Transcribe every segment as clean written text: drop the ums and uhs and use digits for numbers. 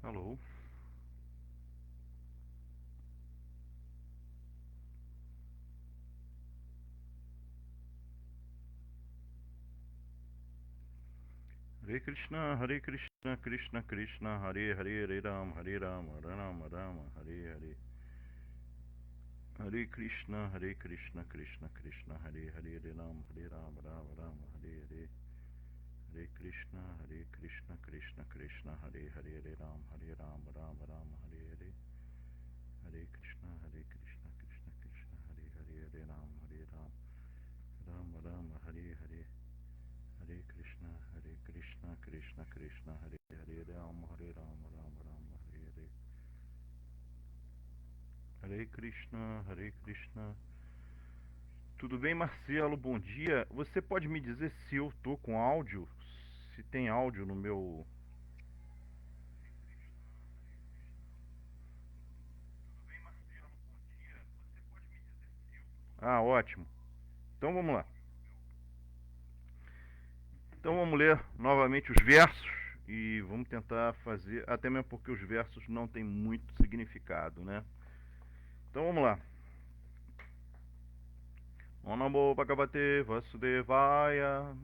Alô? Hare Krishna, Hare Krishna, Krishna Krishna, Hare Hare, Hare Rama, Hare Rama, Rama Rama, Hare Hare. Hare Krishna, Hare Krishna, Krishna Krishna, Hare Hare, Hare Rama, Hare Rama, Rama Rama, Hare Hare. Hare Krishna, Hare Krishna, Krishna Krishna, Hare Hare, Hare Rama, Hare Rama, Rama Rama, Hare Hare. Hare Krishna, Hare Krishna, Krishna Krishna, Hare Hare, Hare Rama, Hare Rama, Rama Rama, Hare Hare. Hare Krishna, Krishna Krishna, Hare Hare, Hare Rama, Rama Rama, Hare Hare. Hare Krishna, Hare Krishna. Tudo bem, Marcelo? Bom dia. Você pode me dizer se eu tô com áudio? Se tem áudio no meu. Ah, ótimo. Então vamos lá. Então vamos ler novamente os versos e vamos tentar fazer, até mesmo porque os versos não têm muito significado, né? Então vamos lá. Om Namo Bhagavate Vasudevaya.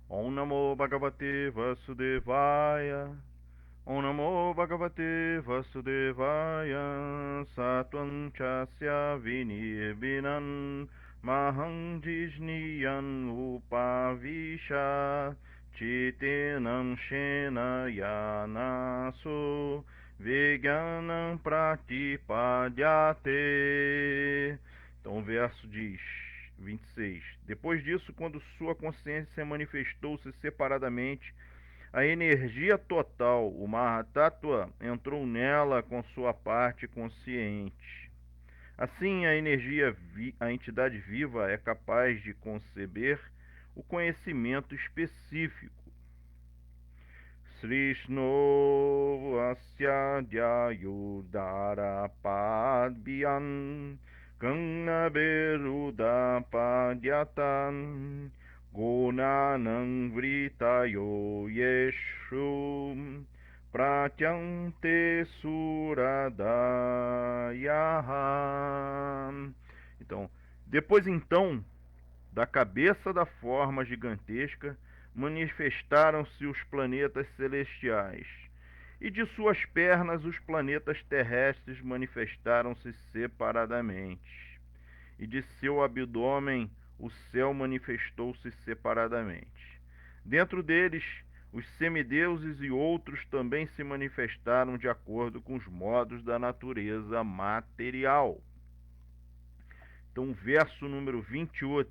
Om Namo Bhagavate Vasudevaya. Om Namo Bhagavate Vasudevaya. Satvam Chasya Vinirbinan Maham Jijniyan Upavisha Chitenam Shena Yanaso Vegyanam Pratipadyate. Então o verso diz 26. Depois disso, quando sua consciência manifestou-se separadamente, a energia total, o Mahatattva, entrou nela com sua parte consciente. Assim, a entidade viva é capaz de conceber o conhecimento específico. Srishno asya dhyayudara padbhyan Gannaberuda padyatan Gunanang vritayo yeshu Pratyante suradayaha. Então, depois então, da cabeça da forma gigantesca, manifestaram-se os planetas celestiais, e de suas pernas os planetas terrestres manifestaram-se separadamente, e de seu abdômen o céu manifestou-se separadamente. Dentro deles, os semideuses e outros também se manifestaram de acordo com os modos da natureza material. Então, verso número 28.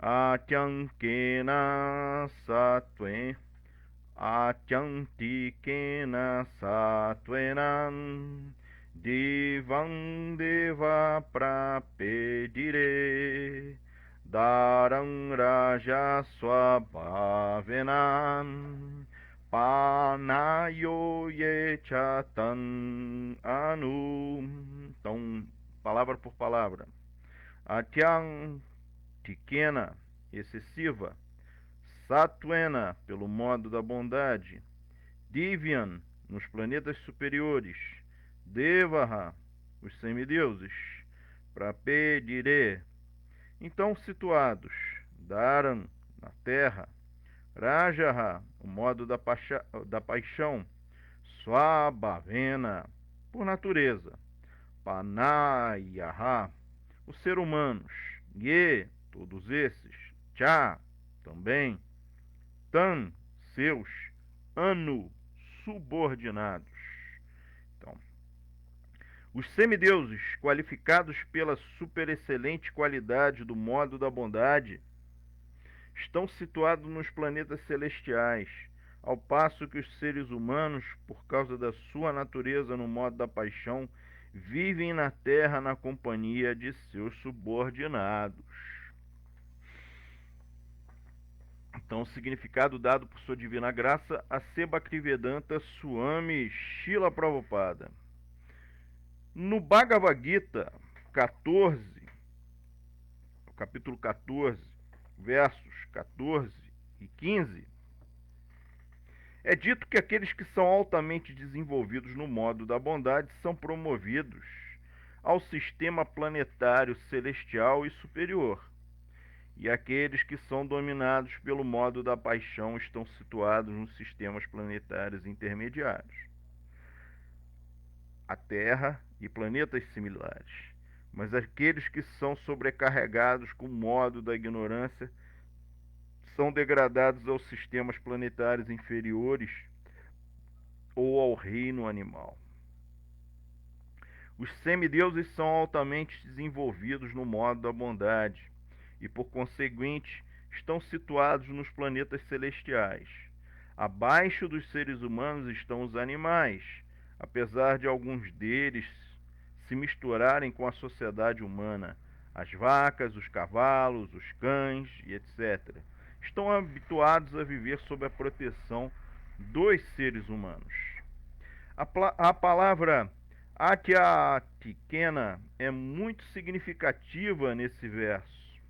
Atyankena satve Atyantikena satvenan Divam deva prapedire Daram raja swabhavenan Panayo yechatan anu. Então, palavra por palavra. Atyantikena, excessiva. Satwena, pelo modo da bondade. Divyan, nos planetas superiores. Devaha, os semideuses. Prapedire, então situados. Dharan, na terra. Rajaha, o modo da paixão. Swabhavena, por natureza. Panayaha, os ser humanos. Ye, todos esses. Cha, também. Tan, seus. Anu, subordinados. Então, os semideuses, qualificados pela superexcelente qualidade do modo da bondade, estão situados nos planetas celestiais, ao passo que os seres humanos, por causa da sua natureza no modo da paixão, vivem na terra na companhia de seus subordinados. Então, o significado dado por sua divina graça a C. Bhaktivedanta Swami Srila Prabhupada. No Bhagavad Gita 14, capítulo 14, versos 14 e 15, É dito que aqueles que são altamente desenvolvidos no modo da bondade são promovidos ao sistema planetário celestial e superior, e aqueles que são dominados pelo modo da paixão estão situados nos sistemas planetários intermediários, a Terra e planetas similares. Mas aqueles que são sobrecarregados com o modo da ignorância são degradados aos sistemas planetários inferiores ou ao reino animal. Os semideuses são altamente desenvolvidos no modo da bondade e, por conseguinte, estão situados nos planetas celestiais. Abaixo dos seres humanos estão os animais, apesar de alguns deles se misturarem com a sociedade humana. As vacas, os cavalos, os cães e etc. estão habituados a viver sob a proteção dos seres humanos. A palavra Atiatikena é muito significativa nesse verso.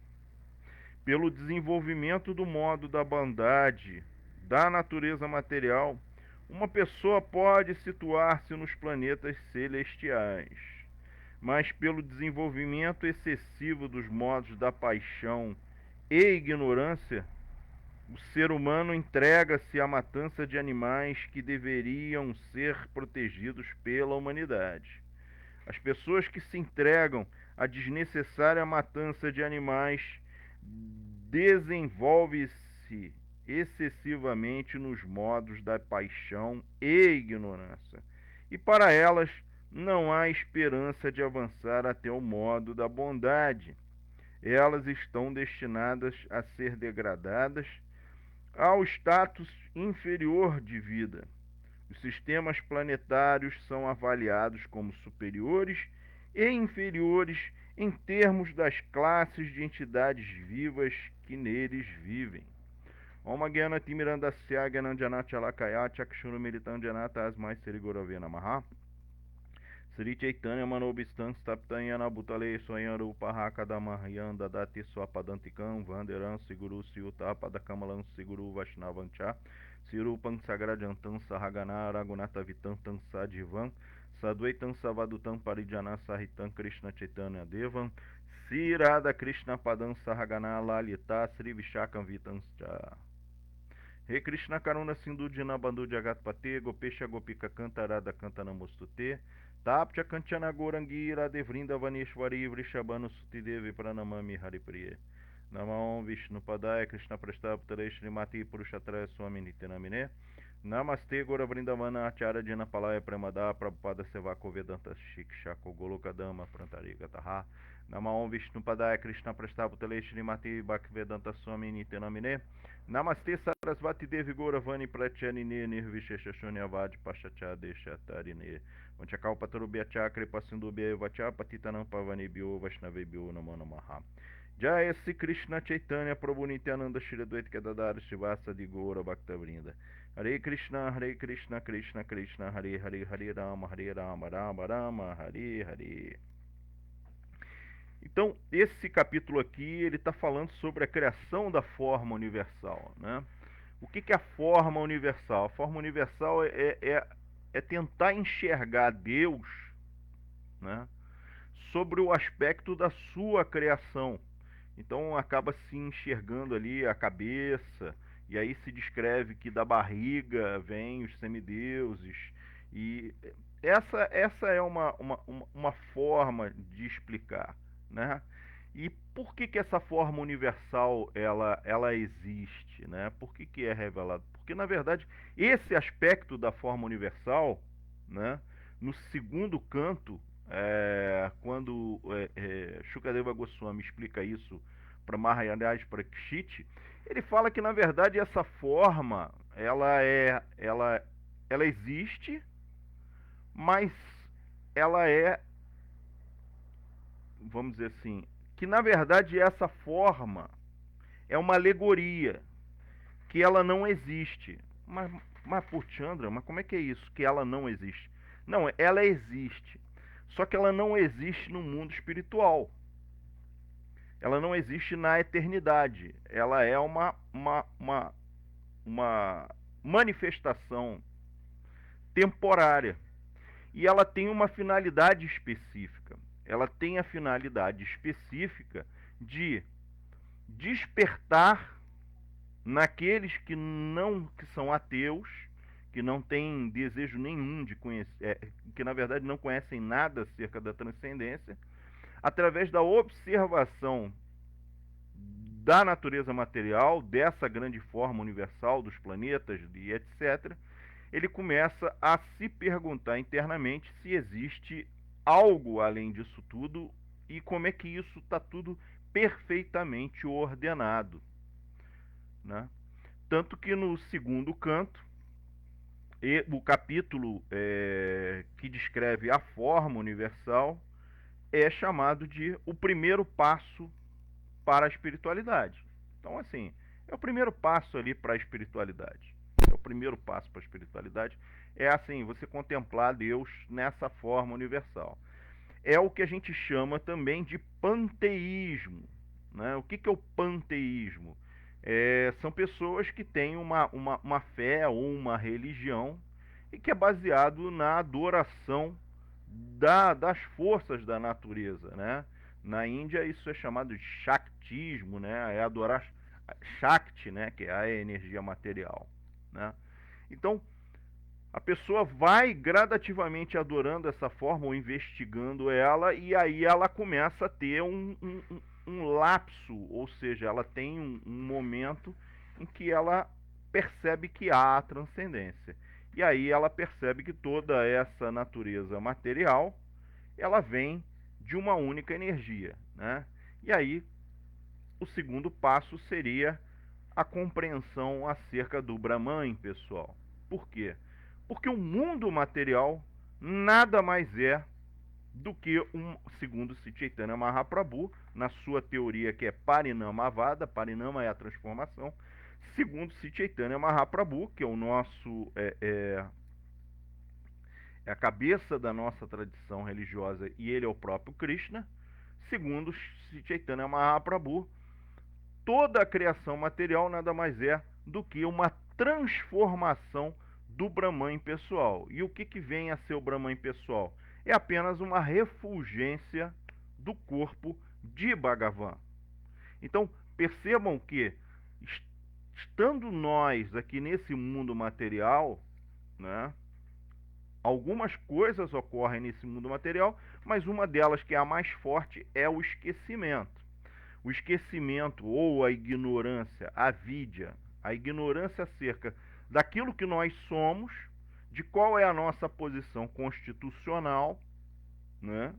Pelo desenvolvimento do modo da bondade, da natureza material, uma pessoa pode situar-se nos planetas celestiais, mas pelo desenvolvimento excessivo dos modos da paixão e ignorância, o ser humano entrega-se à matança de animais que deveriam ser protegidos pela humanidade. As pessoas que se entregam à desnecessária matança de animais desenvolvem-se excessivamente nos modos da paixão e ignorância, e para elas não há esperança de avançar até o modo da bondade. Elas estão destinadas a ser degradadas ao status inferior de vida. Os sistemas planetários são avaliados como superiores e inferiores em termos das classes de entidades vivas que neles vivem. Om Gyana Timirandasya Gyananjana Chalakaya Chakshuru Militandjana Tasmai Sriguravena Namaha. Sri Chaitanya Manobistan Staptanyana Bhutale Soyanru Pahakadamahyam Dadati Swapadantikam Vanderam Siguru Siutapa Kamalam Siguru Vaishnavancha Sirupam Sagrajantam Sahagana Ragunata Vitantam Sadivam Sadvaitam Savadutam Parijana Sahitam Krishna Chaitanya Devam Sirada Krishna Padam Sahagana Lalita Sri Vishakam Vitanscha. Re Krishna Karuna Sindhu Dinabandhu Jagatpate Gopesha Gopika Kantarada Kantanamostute Tapcha Kanchana Gorangira Devrinda Vaneshwari Vrishabhanu Sutidevi Pranamami Haripriye Namam Vishnu Padaya Krishna Prastaptare Srimati Purushatraya Swami Nityanamine Namaste Gora Vrindavana Acharya Jina Palaya Premada Prabhupada Sevako Vedanta Shikshako Golokadama Prantariga Taha Namam Vishnu Padaya Krishna Prastaptare Srimati Bhaktivedanta Swami Nityanamine Namaste Sarasvati Devi Gora Vani Pratyanine Nirvishesha Shunyavadi Pashacha Deshatarine Vanchakal Patarubhya Chakri Pasindubhya Vacha Patitanam Pavanebhyo Vaishnavebhyo Namo Namaha. Jaya Sri Krishna Chaitanya Prabhu Nityananda Shri Advaita Gadadhara Shivasa Di Gora Bhaktavrinda. Hare Krishna Krishna Krishna Hare Hare Hare Rama Rama Rama Hare Hare. Então, esse capítulo aqui, ele está falando sobre a criação da forma universal, né? O que é a forma universal? A forma universal é tentar enxergar Deus, né, sobre o aspecto da sua criação. Então acaba se enxergando ali a cabeça, e aí se descreve que da barriga vêm os semideuses, e essa é uma forma de explicar, né? E por que essa forma universal ela existe, né? Por que é revelado? Porque na verdade esse aspecto da forma universal, né, no segundo canto, quando Shukadeva Goswami explica isso para Maharaj Parikshit, ele fala que na verdade essa forma ela existe, mas ela vamos dizer assim, que na verdade essa forma é uma alegoria, que ela não existe. Mas Purchandra, mas como é que é isso? Que ela não existe? Não, ela existe. Só que ela não existe no mundo espiritual. Ela não existe na eternidade. Ela é uma manifestação temporária. E ela tem uma finalidade específica. Ela tem a finalidade específica de despertar naqueles que são ateus, que não têm desejo nenhum de conhecer, que na verdade não conhecem nada acerca da transcendência, através da observação da natureza material, dessa grande forma universal dos planetas e etc., ele começa a se perguntar internamente se existe algo além disso tudo e como é que isso está tudo perfeitamente ordenado, né? Tanto que no segundo canto, o capítulo que descreve a forma universal é chamado de o primeiro passo para a espiritualidade. Então, assim, é o primeiro passo ali para a espiritualidade. É o primeiro passo para a espiritualidade. É assim, você contemplar Deus nessa forma universal. É o que a gente chama também de panteísmo, né? O que é o panteísmo? São pessoas que têm uma fé ou uma religião e que é baseado na adoração das forças da natureza, né? Na Índia isso é chamado de Shaktismo, né? É adorar Shakti, né? Que é a energia material, né? Então, a pessoa vai gradativamente adorando essa forma ou investigando ela, e aí ela começa a ter um lapso, ou seja, ela tem um momento em que ela percebe que há a transcendência. E aí ela percebe que toda essa natureza material, ela vem de uma única energia, né? E aí o segundo passo seria a compreensão acerca do Brahman, pessoal. Por quê? Porque o mundo material nada mais é do que segundo Chaitanya Mahaprabhu, na sua teoria que é Parinamavada, Parinama é a transformação, segundo Chaitanya Mahaprabhu, que é o nosso é a cabeça da nossa tradição religiosa e ele é o próprio Krishna, segundo Chaitanya Mahaprabhu, toda a criação material nada mais é do que uma transformação do Brahman pessoal. E o que vem a ser o Brahman pessoal? É apenas uma refulgência do corpo de Bhagavan. Então, percebam que, estando nós aqui nesse mundo material, né, algumas coisas ocorrem nesse mundo material, mas uma delas, que é a mais forte, é o esquecimento. O esquecimento ou a ignorância, a avidya, a ignorância acerca daquilo que nós somos, de qual é a nossa posição constitucional, né?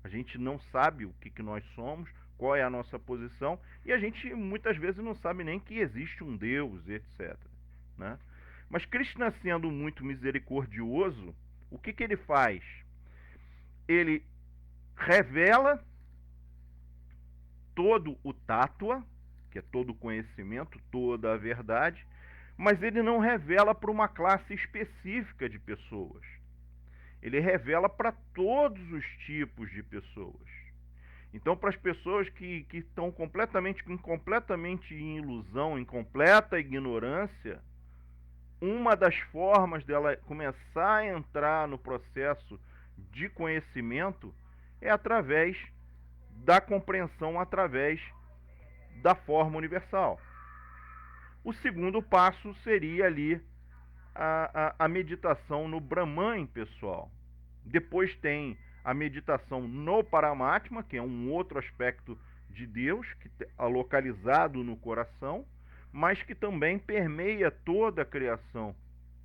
A gente não sabe o que nós somos, qual é a nossa posição, e a gente muitas vezes não sabe nem que existe um Deus, etc., né? Mas Krishna, sendo muito misericordioso, o que ele faz? Ele revela todo o tátua, que é todo o conhecimento, toda a verdade, mas ele não revela para uma classe específica de pessoas. Ele revela para todos os tipos de pessoas. Então, para as pessoas que estão completamente em ilusão, em completa ignorância, uma das formas dela começar a entrar no processo de conhecimento é através da compreensão, através da forma universal. O segundo passo seria ali a meditação no Brahman pessoal. Depois tem a meditação no Paramatma, que é um outro aspecto de Deus, que é localizado no coração, mas que também permeia toda a criação,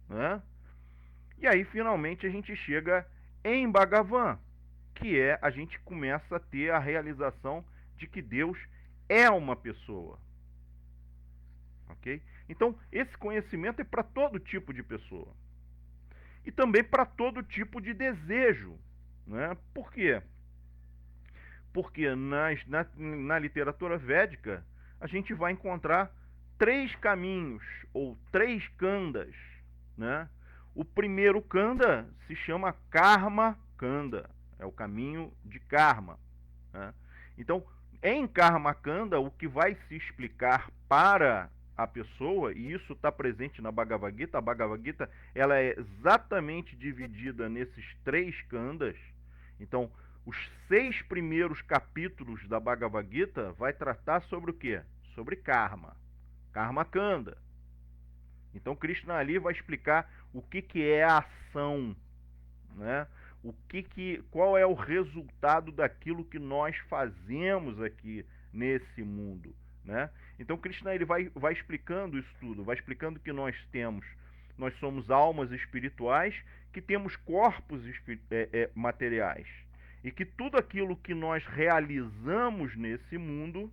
né? E aí finalmente a gente chega em Bhagavan, que é, a gente começa a ter a realização de que Deus é uma pessoa. Ok? Então, esse conhecimento é para todo tipo de pessoa. E também para todo tipo de desejo. Né? Por quê? Porque na literatura védica, a gente vai encontrar 3 caminhos, ou 3 kandas. Né? O primeiro kanda se chama Karma Kanda. É o caminho de karma. Né? Então, em Karma Kanda, o que vai se explicar para a pessoa, e isso está presente na Bhagavad Gita. A Bhagavad Gita ela é exatamente dividida nesses 3 kandas. Então, os 6 primeiros capítulos da Bhagavad Gita vai tratar sobre o quê? Sobre karma, karma kanda. Então, Krishna ali vai explicar o que é a ação, né? Qual é o resultado daquilo que nós fazemos aqui nesse mundo, né? Então Krishna ele vai explicando isso tudo, vai explicando que nós somos almas espirituais que temos corpos materiais e que tudo aquilo que nós realizamos nesse mundo,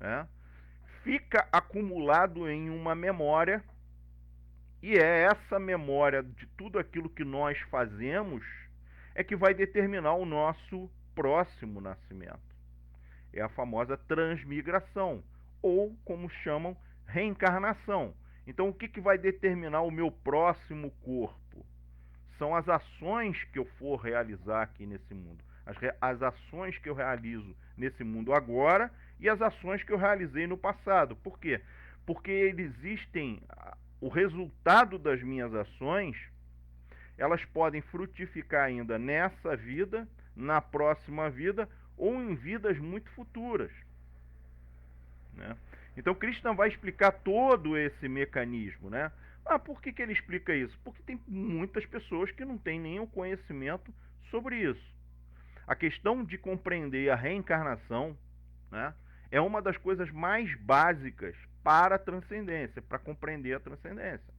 né, fica acumulado em uma memória. E é essa memória de tudo aquilo que nós fazemos é que vai determinar o nosso próximo nascimento. É a famosa transmigração, ou como chamam, reencarnação. Então, o que vai determinar o meu próximo corpo? São as ações que eu for realizar aqui nesse mundo. As ações que eu realizo nesse mundo agora e as ações que eu realizei no passado. Por quê? Porque existem o resultado das minhas ações, elas podem frutificar ainda nessa vida, na próxima vida ou em vidas muito futuras, né? Então Krishna vai explicar todo esse mecanismo, né? Por que ele explica isso? Porque tem muitas pessoas que não têm nenhum conhecimento sobre isso. A questão de compreender a reencarnação, né, é uma das coisas mais básicas para a transcendência, para compreender a transcendência.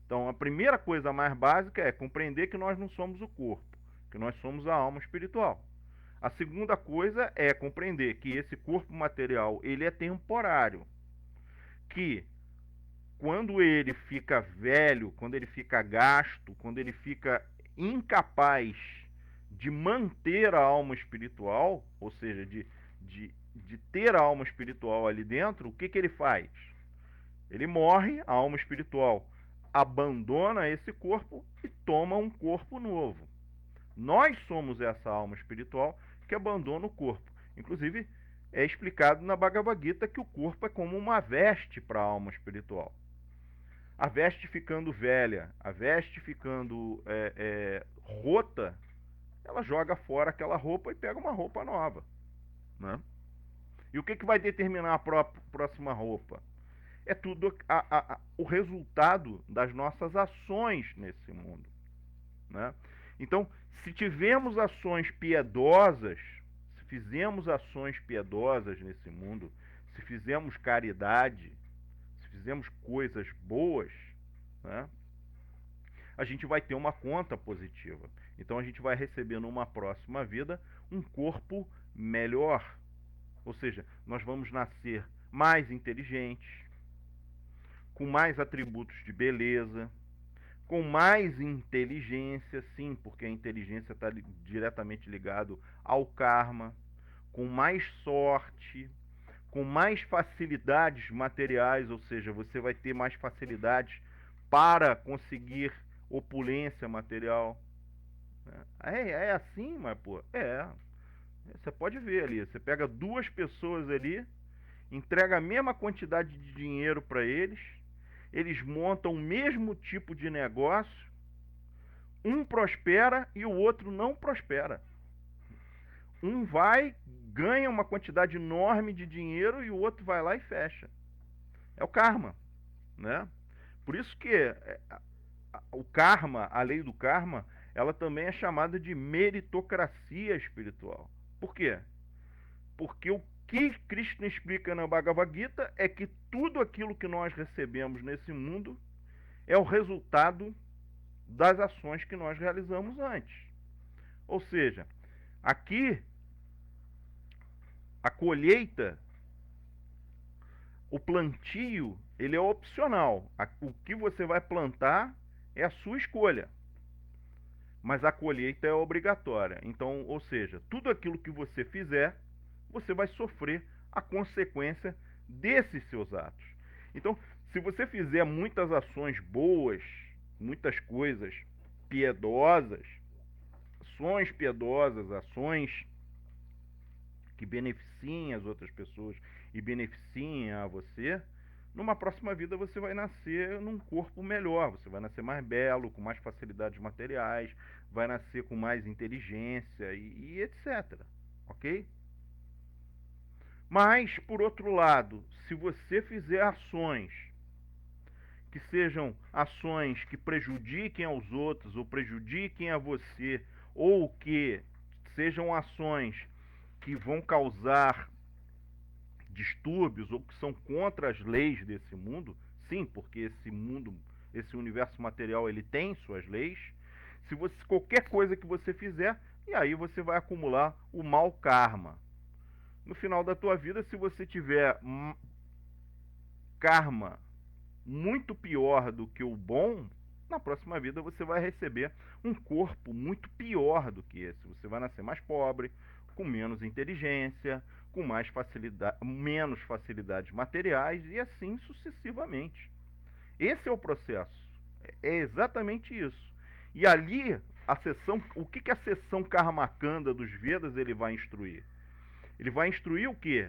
Então, a primeira coisa mais básica é compreender que nós não somos o corpo, que nós somos a alma espiritual. A segunda coisa é compreender que esse corpo material ele é temporário, que quando ele fica velho, quando ele fica gasto, quando ele fica incapaz de manter a alma espiritual, ou seja, de ter a alma espiritual ali dentro, o que ele faz? Ele morre, a alma espiritual abandona esse corpo e toma um corpo novo. Nós somos essa alma espiritual que abandona o corpo. Inclusive, é explicado na Bhagavad Gita que o corpo é como uma veste para a alma espiritual. A veste ficando velha, a veste ficando rota, ela joga fora aquela roupa e pega uma roupa nova, né? E o que vai determinar a próxima roupa? É tudo o resultado das nossas ações nesse mundo, né? Então, se tivermos ações piedosas, se fizemos ações piedosas nesse mundo, se fizemos caridade, se fizemos coisas boas, né, a gente vai ter uma conta positiva. Então a gente vai receber numa próxima vida um corpo melhor. Ou seja, nós vamos nascer mais inteligentes, com mais atributos de beleza, com mais inteligência, sim, porque a inteligência está diretamente ligado ao karma, com mais sorte, com mais facilidades materiais, ou seja, você vai ter mais facilidades para conseguir opulência material. É assim, mas pô, você pode ver ali, você pega 2 pessoas ali, entrega a mesma quantidade de dinheiro para eles, eles montam o mesmo tipo de negócio, um prospera e o outro não prospera. Um vai, ganha uma quantidade enorme de dinheiro e o outro vai lá e fecha. É o karma, né? Por isso que o karma, a lei do karma, ela também é chamada de meritocracia espiritual. Por quê? Porque o que Krishna explica na Bhagavad Gita é que tudo aquilo que nós recebemos nesse mundo é o resultado das ações que nós realizamos antes. Ou seja, aqui a colheita, o plantio, ele é opcional. O que você vai plantar é a sua escolha. Mas a colheita é obrigatória. Então, ou seja, tudo aquilo que você fizer, você vai sofrer a consequência desses seus atos. Então, se você fizer muitas ações boas, muitas coisas piedosas, ações piedosas, ações que beneficiem as outras pessoas e beneficiem a você, numa próxima vida você vai nascer num corpo melhor, você vai nascer mais belo, com mais facilidades materiais, vai nascer com mais inteligência e etc. Ok? Mas, por outro lado, se você fizer ações que sejam ações que prejudiquem aos outros ou prejudiquem a você, ou que sejam ações que vão causar distúrbios ou que são contra as leis desse mundo, sim, porque esse mundo, esse universo material, ele tem suas leis. Se você, qualquer coisa que você fizer, e aí você vai acumular o mau karma. No final da tua vida, se você tiver karma muito pior do que o bom, na próxima vida você vai receber um corpo muito pior do que esse. Você vai nascer mais pobre, com menos inteligência, com mais facilidade, menos facilidades materiais e assim sucessivamente. Esse é o processo. É exatamente isso. E ali, a sessão, o que a sessão Karmakanda dos Vedas ele vai instruir? Ele vai instruir o quê?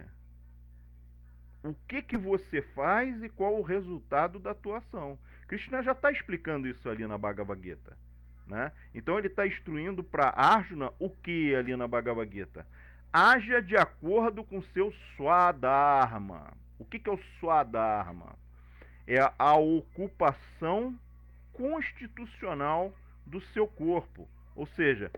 O que você faz e qual o resultado da tua ação. Krishna já está explicando isso ali na Bhagavad Gita, né? Então ele está instruindo para Arjuna o que ali na Bhagavad Gita? Haja de acordo com seu Swadharma. O que é o Swadharma? É a ocupação constitucional do seu corpo. Ou seja,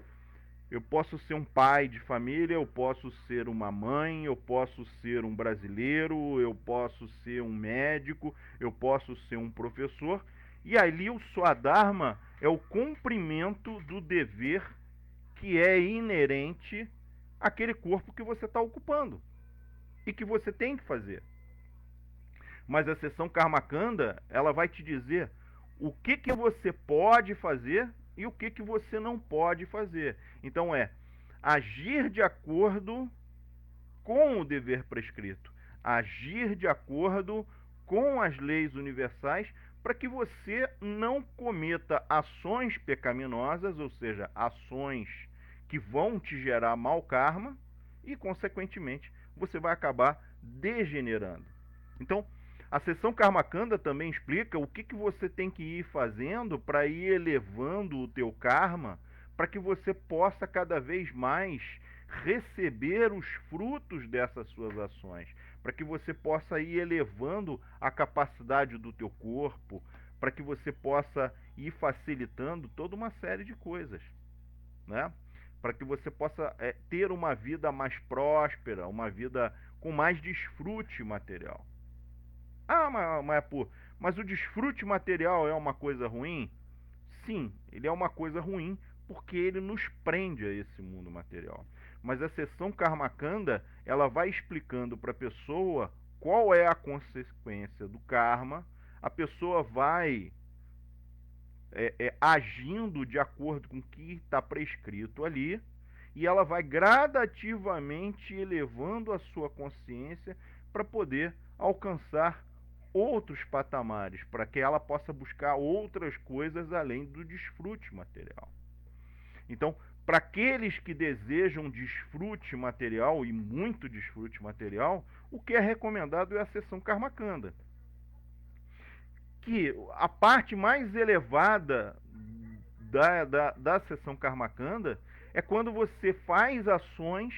eu posso ser um pai de família, eu posso ser uma mãe, eu posso ser um brasileiro, eu posso ser um médico, eu posso ser um professor. E ali o Swadharma é o cumprimento do dever que é inerente àquele corpo que você está ocupando e que você tem que fazer. Mas a sessão Karmakanda, ela vai te dizer o que você pode fazer e o que você não pode fazer. Então é agir de acordo com o dever prescrito, agir de acordo com as leis universais, para que você não cometa ações pecaminosas, ou seja, ações que vão te gerar mau karma e, consequentemente, você vai acabar degenerando. Então, a sessão Karmakanda também explica o que você tem que ir fazendo para ir elevando o teu karma, para que você possa cada vez mais receber os frutos dessas suas ações, para que você possa ir elevando a capacidade do teu corpo, para que você possa ir facilitando toda uma série de coisas, né? Para que você possa ter uma vida mais próspera, uma vida com mais desfrute material. Ah, mas o desfrute material é uma coisa ruim? Sim, ele é uma coisa ruim porque ele nos prende a esse mundo material. Mas a sessão Karmakanda, ela vai explicando para a pessoa qual é a consequência do karma, a pessoa vai agindo de acordo com o que está prescrito ali, e ela vai gradativamente elevando a sua consciência para poder alcançar outros patamares, para que ela possa buscar outras coisas além do desfrute material. Então, para aqueles que desejam desfrute material e muito desfrute material, o que é recomendado é a sessão Karmakanda. Que a parte mais elevada da sessão Karmakanda é quando você faz ações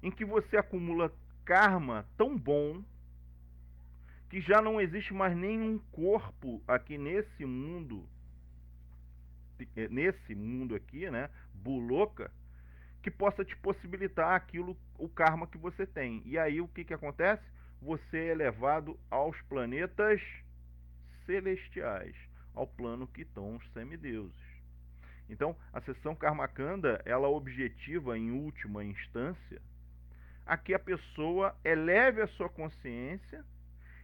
em que você acumula karma tão bom que já não existe mais nenhum corpo aqui nesse mundo aqui, né, Buloka, que possa te possibilitar aquilo, o karma que você tem. E aí o que acontece? Você é elevado aos planetas celestiais, ao plano que estão os semideuses. Então, a sessão Karmakanda, ela objetiva, em última instância, a que a pessoa eleve a sua consciência,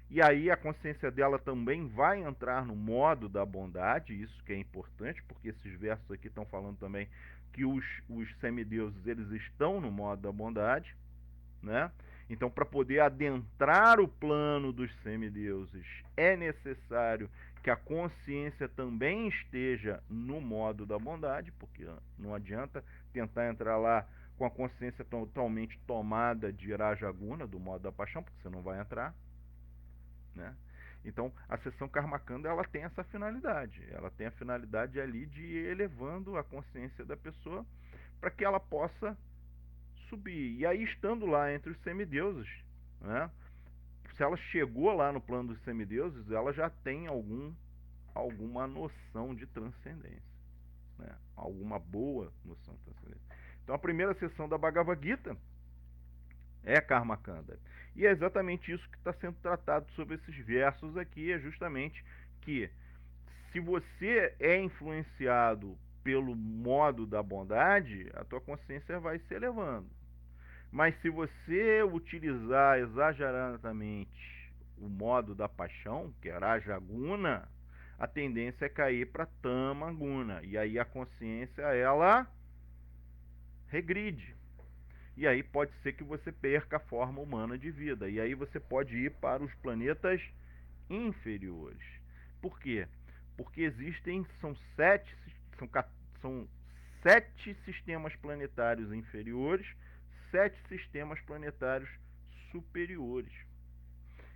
e aí a consciência dela também vai entrar no modo da bondade, isso que é importante, porque esses versos aqui estão falando também que os semideuses, eles estão no modo da bondade, né? Então, para poder adentrar o plano dos semideuses, é necessário que a consciência também esteja no modo da bondade, porque não adianta tentar entrar lá com a consciência totalmente tomada de Rajaguna, do modo da paixão, porque você não vai entrar, né? Então, a sessão Karmakanda, ela tem essa finalidade. Ela tem a finalidade ali de ir elevando a consciência da pessoa para que ela possa subir. E aí, estando lá entre os semideuses, né? Se ela chegou lá no plano dos semideuses, ela já tem alguma noção de transcendência, né? Alguma boa noção de transcendência. Então, a primeira sessão da Bhagavad Gita é Karmakanda. E é exatamente isso que está sendo tratado sobre esses versos aqui, é justamente que se você é influenciado pelo modo da bondade, a tua consciência vai se elevando. Mas se você utilizar exageradamente o modo da paixão, que é Rajaguna, a tendência é cair para Tamaguna. E aí a consciência, ela regride. E aí pode ser que você perca a forma humana de vida. E aí você pode ir para os planetas inferiores. Por quê? Porque são sete sistemas planetários inferiores, 7 sistemas planetários superiores.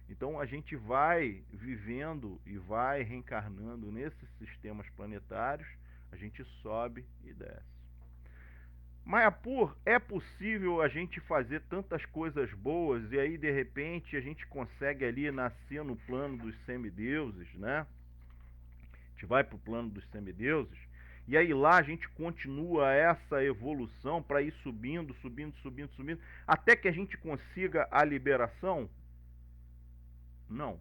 Então a gente vai vivendo e vai reencarnando nesses sistemas planetários, a gente sobe e desce. Mayapur, é possível a gente fazer tantas coisas boas e aí de repente a gente consegue ali nascer no plano dos semideuses, né? A gente vai para o plano dos semideuses e aí lá a gente continua essa evolução para ir subindo, até que a gente consiga a liberação? Não.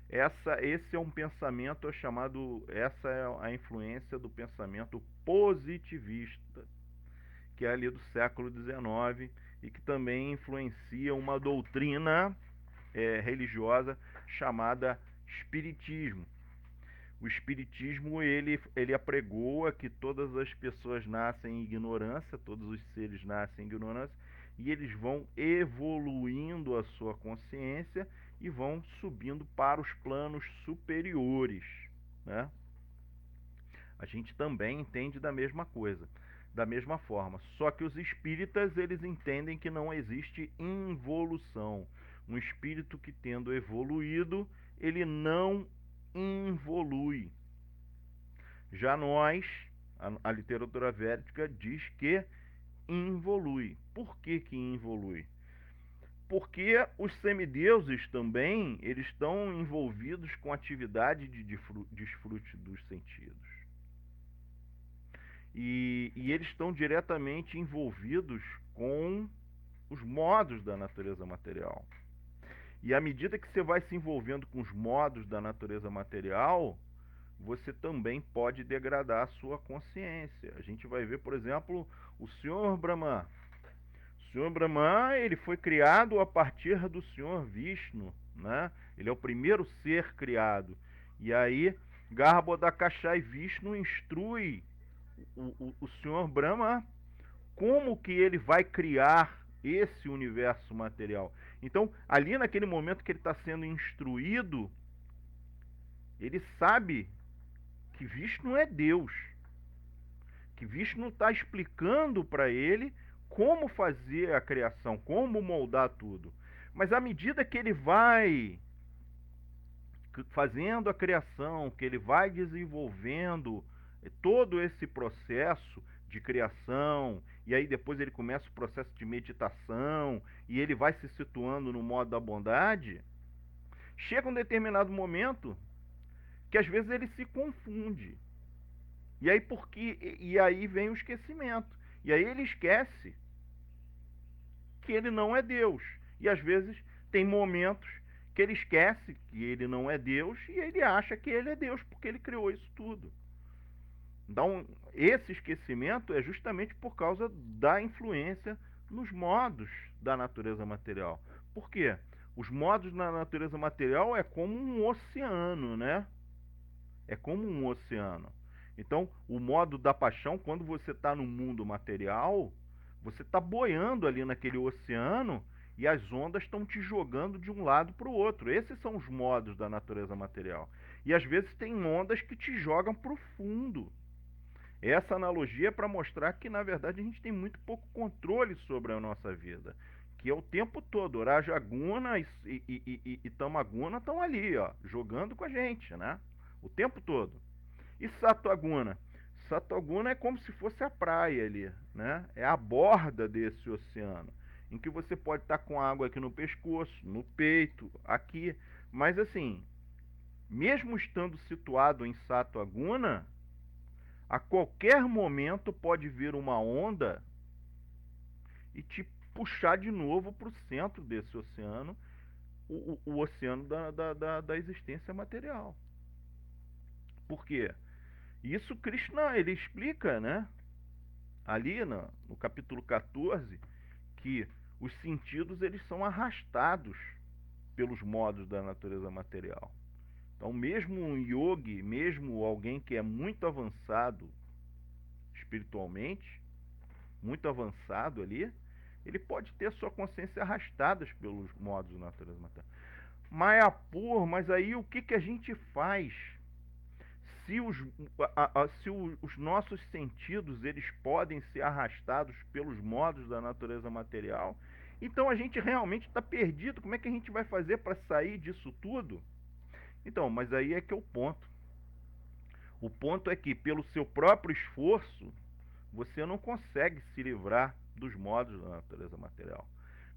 Esse é um pensamento essa é a influência do pensamento positivista, que é ali do século XIX e que também influencia uma doutrina religiosa chamada Espiritismo. O Espiritismo ele apregoa que todas as pessoas nascem em ignorância, todos os seres nascem em ignorância, e eles vão evoluindo a sua consciência e vão subindo para os planos superiores, né? A gente também entende da mesma coisa, da mesma forma. Só que os espíritas, eles entendem que não existe involução. Um espírito que, tendo evoluído, ele não involui. Já nós, a literatura védica diz que involui. Por que involui? Porque os semideuses também, eles estão envolvidos com atividade de desfrute dos sentidos. E eles estão diretamente envolvidos com os modos da natureza material. E à medida que você vai se envolvendo com os modos da natureza material, você também pode degradar a sua consciência. A gente vai ver, por exemplo, o Senhor Brahma. O Senhor Brahma, ele foi criado a partir do Senhor Vishnu, né? Ele é o primeiro ser criado. E aí, Garbhodakasha e Vishnu instrui o Senhor Brahma como que ele vai criar esse universo material. Então, ali naquele momento que ele está sendo instruído, ele sabe que Vishnu é Deus, que Vishnu está explicando para ele como fazer a criação, como moldar tudo. Mas à medida que ele vai fazendo a criação, que ele vai desenvolvendo todo esse processo de criação, e aí depois ele começa o processo de meditação, e ele vai se situando no modo da bondade, chega um determinado momento que às vezes ele se confunde. E aí vem o esquecimento. E aí ele esquece que ele não é Deus. E às vezes tem momentos que ele esquece que ele não é Deus e ele acha que ele é Deus porque ele criou isso tudo. Então, esse esquecimento é justamente por causa da influência nos modos da natureza material. Por quê? Os modos na natureza material é como um oceano, né? É como um oceano. Então, o modo da paixão, quando você está no mundo material, você está boiando ali naquele oceano e as ondas estão te jogando de um lado para o outro. Esses são os modos da natureza material. E às vezes tem ondas que te jogam para o fundo. Essa analogia é para mostrar que, na verdade, a gente tem muito pouco controle sobre a nossa vida. Que é o tempo todo. Rajaguna e Tamaguna estão ali, ó, jogando com a gente, né? O tempo todo. E Satoguna? Satoguna é como se fosse a praia ali, né? É a borda desse oceano, em que você pode estar com água aqui no pescoço, no peito, aqui. Mas assim, mesmo estando situado em Satoguna, a qualquer momento pode vir uma onda e te puxar de novo para o centro desse oceano, o oceano da existência material. Por quê? Isso Krishna ele explica, né? Ali no capítulo 14, que os sentidos eles são arrastados pelos modos da natureza material. Então, mesmo um yogi, mesmo alguém que é muito avançado espiritualmente, muito avançado ali, ele pode ter sua consciência arrastada pelos modos da natureza material. Mas aí o que a gente faz se os nossos sentidos eles podem ser arrastados pelos modos da natureza material? Então a gente realmente está perdido. Como é que a gente vai fazer para sair disso tudo? Então, mas aí é que é o ponto. O ponto é que, pelo seu próprio esforço, você não consegue se livrar dos modos da natureza material.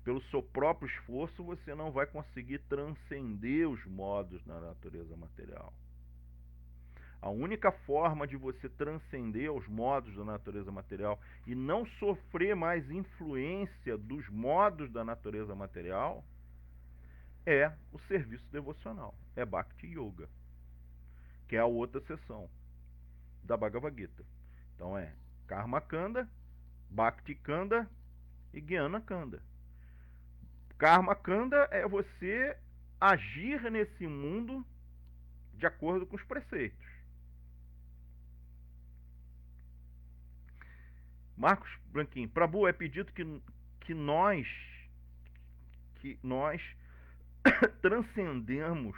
Pelo seu próprio esforço, você não vai conseguir transcender os modos da natureza material. A única forma de você transcender os modos da natureza material e não sofrer mais influência dos modos da natureza material é o serviço devocional, é Bhakti Yoga, que é a outra seção da Bhagavad Gita. Então é Karma Kanda, Bhakti Kanda e Jnana Kanda. Karma Kanda é você agir nesse mundo de acordo com os preceitos. Marcos Branquinho, Prabhu, é pedido que nós transcendemos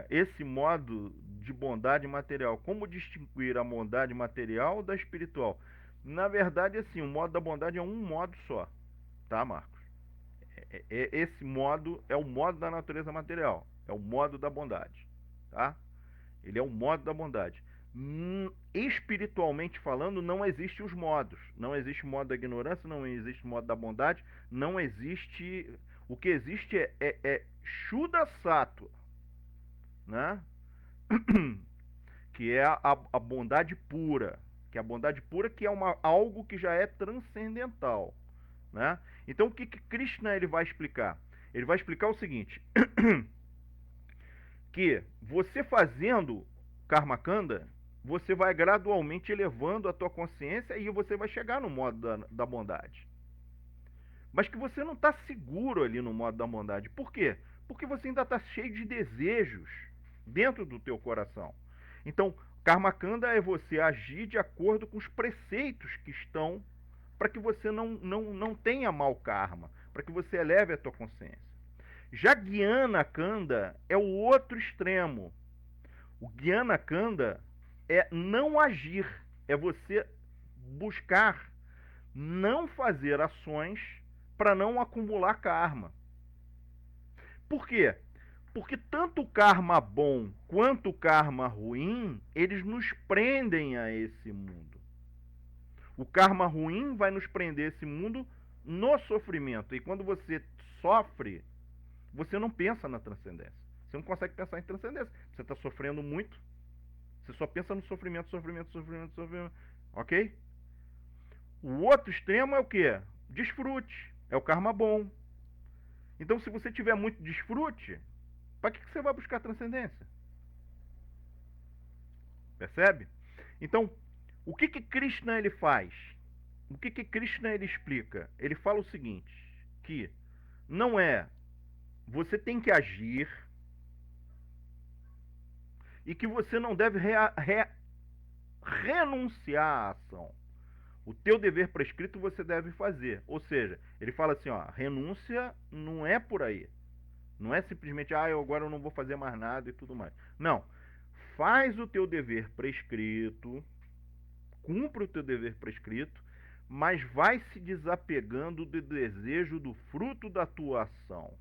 esse modo de bondade material. Como distinguir a bondade material da espiritual? Na verdade, assim, o modo da bondade é um modo só, tá, Marcos? Esse modo é o modo da natureza material, é o modo da bondade, tá? Ele é o modo da bondade. Espiritualmente falando, não existe os modos. Não existe o modo da ignorância, não existe o modo da bondade, não existe. O que existe é Shuddha Sattva, né? Que é a bondade pura, que é a bondade pura, que é algo que já é transcendental, né? Então o que Krishna ele vai explicar? Ele vai explicar o seguinte: que você fazendo Karma Kanda, você vai gradualmente elevando a tua consciência e você vai chegar no modo da bondade. Mas que você não está seguro ali no modo da bondade. Por quê? Porque você ainda está cheio de desejos dentro do teu coração. Então, Karma Kanda é você agir de acordo com os preceitos que estão para que você não tenha mau karma, para que você eleve a tua consciência. Já Jnana Kanda é o outro extremo. O Jnana Kanda é não agir, é você buscar não fazer ações para não acumular karma. Por quê? Porque tanto o karma bom quanto o karma ruim, eles nos prendem a esse mundo. O karma ruim vai nos prender a esse mundo no sofrimento. E quando você sofre, você não pensa na transcendência. Você não consegue pensar em transcendência. Você está sofrendo muito. Você só pensa no sofrimento, sofrimento, sofrimento, sofrimento. Ok? O outro extremo é o quê? Desfrute. É o karma bom. Então, se você tiver muito desfrute, para que você vai buscar transcendência? Percebe? Então, o que Krishna ele faz? O que Krishna ele explica? Ele fala o seguinte, que não é você tem que agir e que você não deve renunciar à ação. O teu dever prescrito você deve fazer. Ou seja, ele fala assim, ó, renúncia não é por aí. Não é simplesmente, agora eu não vou fazer mais nada e tudo mais. Não. Faz o teu dever prescrito, cumpre o teu dever prescrito, mas vai se desapegando do desejo do fruto da tua ação.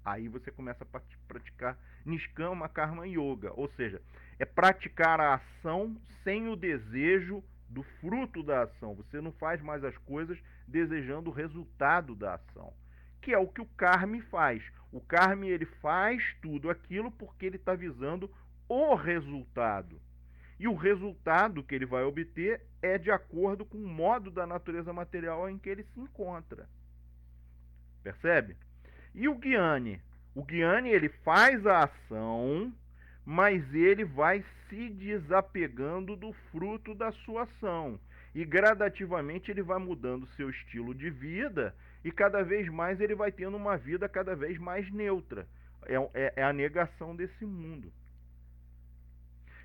Aí você começa a praticar Niskama Karma Yoga, ou seja, é praticar a ação sem o desejo do fruto da ação. Você não faz mais as coisas desejando o resultado da ação, que é o que o Karma faz. O Karma, ele faz tudo aquilo porque ele está visando o resultado. E o resultado que ele vai obter é de acordo com o modo da natureza material em que ele se encontra. Percebe? E o Gyani? O Gyani, ele faz a ação, mas ele vai se desapegando do fruto da sua ação. E gradativamente ele vai mudando seu estilo de vida e cada vez mais ele vai tendo uma vida cada vez mais neutra. É a negação desse mundo.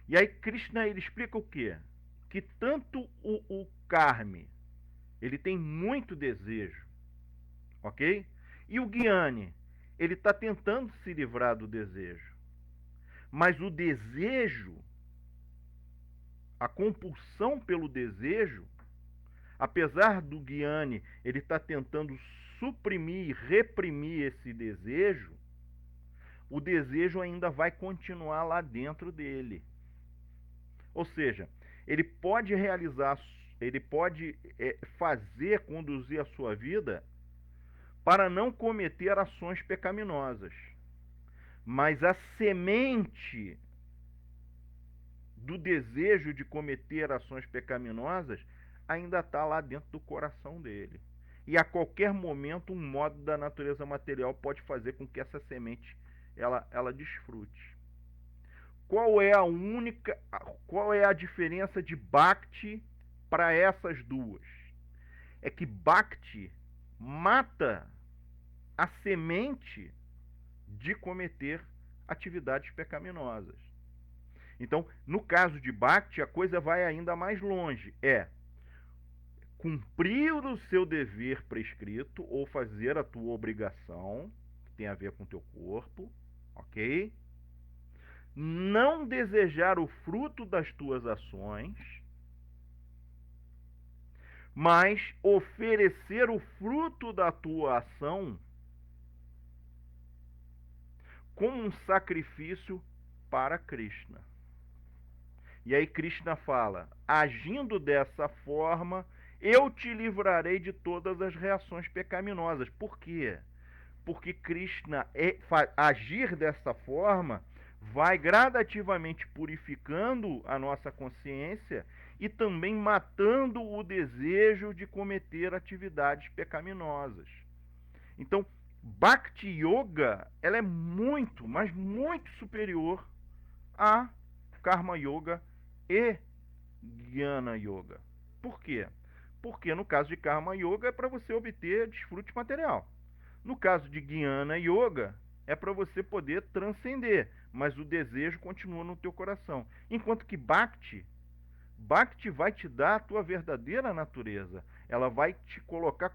E aí Krishna, ele explica o quê? Que tanto o Karma, ele tem muito desejo, ok? E o Gyani, ele está tentando se livrar do desejo. Mas o desejo, a compulsão pelo desejo, apesar do Gyani, ele está tentando suprimir e reprimir esse desejo, o desejo ainda vai continuar lá dentro dele. Ou seja, ele pode realizar, ele pode fazer, conduzir a sua vida para não cometer ações pecaminosas. Mas a semente do desejo de cometer ações pecaminosas ainda está lá dentro do coração dele. E a qualquer momento um modo da natureza material pode fazer com que essa semente ela desfrute. Qual é a diferença de Bhakti para essas duas? É que Bhakti mata a semente de cometer atividades pecaminosas. Então, no caso de Bhakti, a coisa vai ainda mais longe. É cumprir o seu dever prescrito ou fazer a tua obrigação, que tem a ver com o teu corpo, ok? Não desejar o fruto das tuas ações, mas oferecer o fruto da tua ação como um sacrifício para Krishna. E aí Krishna fala: agindo dessa forma, eu te livrarei de todas as reações pecaminosas. Por quê? Porque Krishna, agir dessa forma, vai gradativamente purificando a nossa consciência e também matando o desejo de cometer atividades pecaminosas. Então, Bhakti Yoga, ela é muito, mas muito superior a Karma Yoga e Jnana Yoga. Por quê? Porque no caso de Karma Yoga é para você obter desfrute material. No caso de Jnana Yoga é para você poder transcender, mas o desejo continua no teu coração. Enquanto que Bhakti vai te dar a tua verdadeira natureza. Ela vai te colocar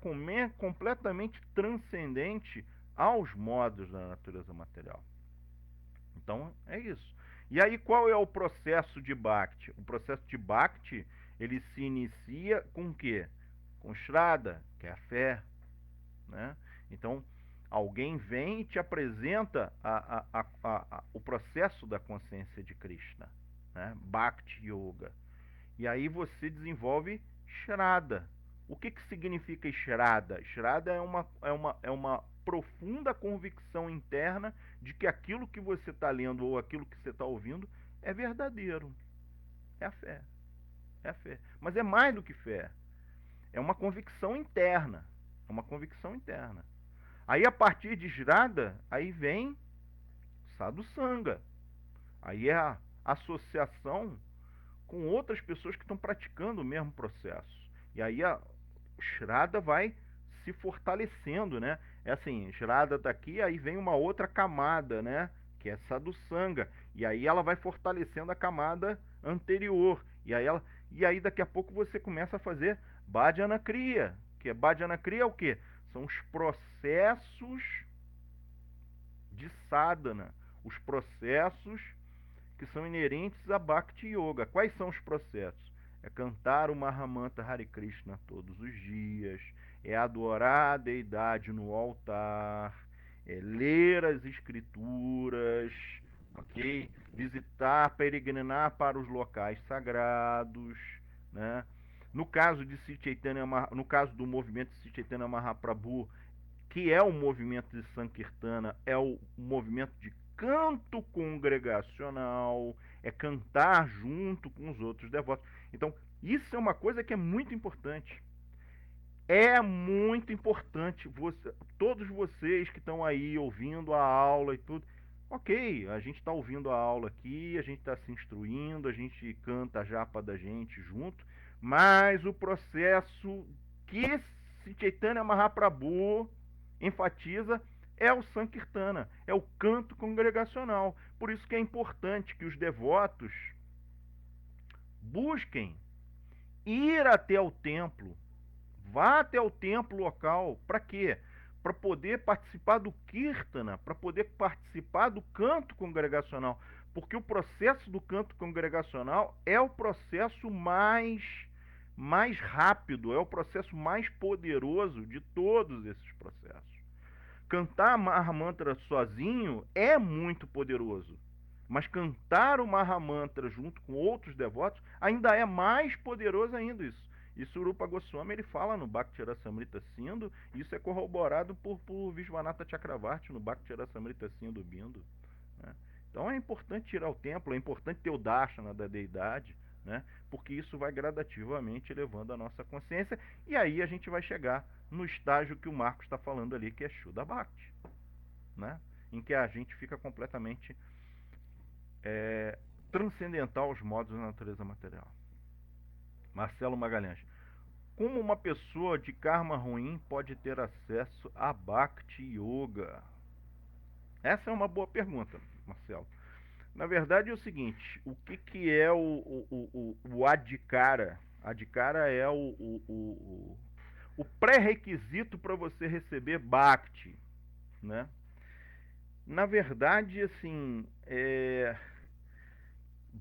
completamente transcendente aos modos da natureza material. Então, é isso. E aí, qual é o processo de Bhakti? O processo de Bhakti, ele se inicia com o quê? Com Shraddha, que é a fé, né? Então, alguém vem e te apresenta o processo da consciência de Krishna, né? Bhakti Yoga. E aí você desenvolve Shraddha. O que significa Shraddha? Shraddha é uma profunda convicção interna de que aquilo que você está lendo ou aquilo que você está ouvindo é verdadeiro. É a fé. É a fé. Mas é mais do que fé. É uma convicção interna. É uma convicção interna. Aí a partir de Shraddha, aí vem Sadhusanga. Aí é a associação com outras pessoas que estão praticando o mesmo processo. E aí a Shraddha vai se fortalecendo, né? É assim, Shraddha está aqui, aí vem uma outra camada, né? Que é Sadhusanga. E aí ela vai fortalecendo a camada anterior. E aí daqui a pouco você começa a fazer Bhajana Kriya. Que é Bhajana Kriya é o quê? São os processos de sadhana, os processos que são inerentes a Bhakti Yoga. Quais são os processos? é cantar o Mahamantra Hare Krishna todos os dias, é adorar a deidade no altar, é ler as escrituras, ok? Visitar, peregrinar para os locais sagrados, né? No caso de Sri Chaitanya, no caso do movimento de Sri Chaitanya Mahaprabhu, que é o movimento de Sankirtana, é o movimento de canto congregacional, é cantar junto com os outros devotos. Então, isso é uma coisa que é muito importante. É muito importante, todos vocês que estão aí ouvindo a aula e tudo. Ok, a gente está ouvindo a aula aqui, a gente está se instruindo, a gente canta a japa da gente junto, mas o processo que Chaitanya Mahaprabhu enfatiza é o Sankirtana, é o canto congregacional. Por isso que é importante que os devotos busquem ir até o templo, vá até o templo local. Para quê? Para poder participar do Kirtana, para poder participar do canto congregacional. Porque o processo do canto congregacional é o processo mais rápido, é o processo mais poderoso de todos esses processos. Cantar Mahamantra sozinho é muito poderoso. Mas cantar o Mahamantra junto com outros devotos ainda é mais poderoso ainda isso. Isso o Rupa Goswami ele fala no Bhakti Rasamrita Sindhu, e isso é corroborado por Vishwanatha Chakravarti no Bhakti Rasamrita Sindhu Bindu, né? Então é importante ir ao templo, é importante ter o darshana da deidade, né? Porque isso vai gradativamente elevando a nossa consciência, e aí a gente vai chegar no estágio que o Marcos está falando ali, que é Shuddha Bhakti, né? Em que a gente fica completamente transcendental aos modos da natureza material. Marcelo Magalhães. Como uma pessoa de karma ruim pode ter acesso a Bhakti Yoga? Essa é uma boa pergunta, Marcelo. Na verdade é o seguinte, o que é o Adhikara? Adhikara é o pré-requisito para você receber Bhakti, né? Na verdade, assim,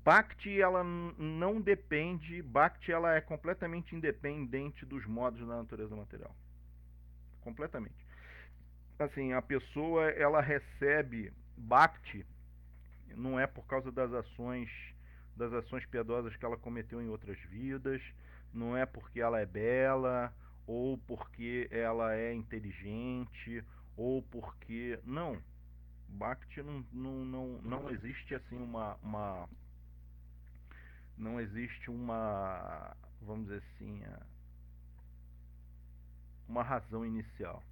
Bhakti ela não depende, Bhakti ela é completamente independente dos modos da natureza material. Completamente. Assim, a pessoa ela recebe Bhakti não é por causa das ações piedosas que ela cometeu em outras vidas, não é porque ela é bela ou porque ela é inteligente ou porque não. Bhakti não existe assim não existe uma, vamos dizer assim, uma razão inicial.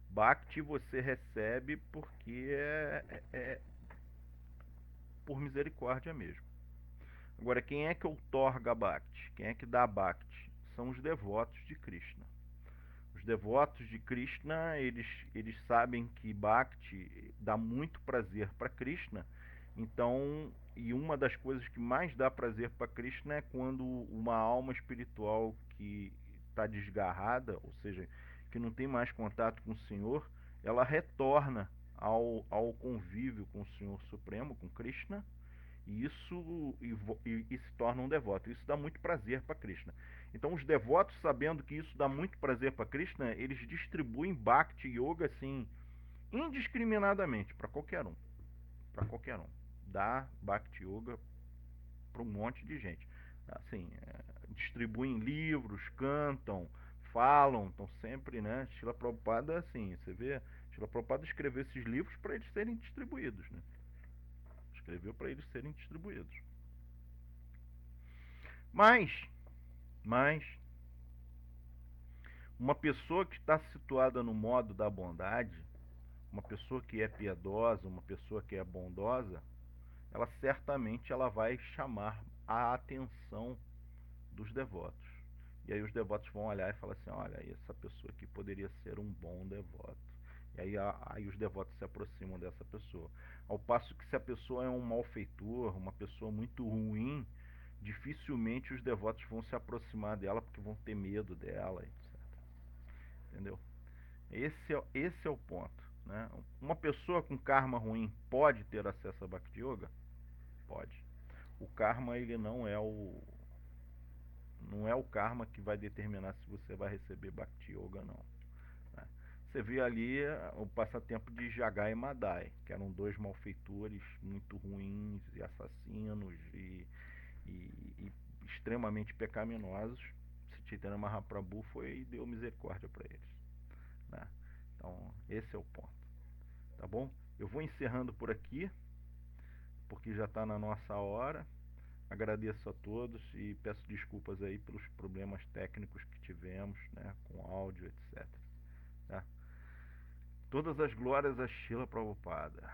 Bhakti você recebe porque é por misericórdia mesmo. Agora, quem é que outorga Bhakti? Quem é que dá Bhakti? São os devotos de Krishna. Os devotos de Krishna, eles sabem que Bhakti dá muito prazer para Krishna. Então, e uma das coisas que mais dá prazer para Krishna é quando uma alma espiritual que está desgarrada, ou seja, que não tem mais contato com o Senhor, ela retorna ao convívio com o Senhor Supremo, com Krishna, e isso e se torna um devoto. Isso dá muito prazer para Krishna. Então os devotos, sabendo que isso dá muito prazer para Krishna, eles distribuem Bhakti Yoga assim indiscriminadamente para qualquer um, para qualquer um. Dá Bhakti Yoga para um monte de gente. Assim, distribuem livros, cantam, falam, estão sempre, né? Srila Prabhupada, assim, você vê, Srila Prabhupada escreveu esses livros para eles serem distribuídos, né? Escreveu para eles serem distribuídos. Mas uma pessoa que está situada no modo da bondade, uma pessoa que é piedosa, uma pessoa que é bondosa, ela certamente ela vai chamar a atenção dos devotos. E aí os devotos vão olhar e falar assim, olha, essa pessoa aqui poderia ser um bom devoto. E aí os devotos se aproximam dessa pessoa. Ao passo que se a pessoa é um malfeitor, uma pessoa muito ruim, dificilmente os devotos vão se aproximar dela porque vão ter medo dela, etc. Entendeu? Esse é o ponto, né? Uma pessoa com karma ruim pode ter acesso a Bhakti Yoga? Pode. O karma ele não é Não é o karma que vai determinar se você vai receber Bhakti Yoga, não. Né? Você vê ali o passatempo de Jagai e Madai, que eram dois malfeitores muito ruins e assassinos e extremamente pecaminosos. Chaitanya Mahaprabhu foi e deu misericórdia para eles. Né? Então, esse é o ponto. Tá bom? Eu vou encerrando por aqui, porque já está na nossa hora. Agradeço a todos e peço desculpas aí pelos problemas técnicos que tivemos, né, com áudio, etc. Tá? Todas as glórias a Srila Prabhupada.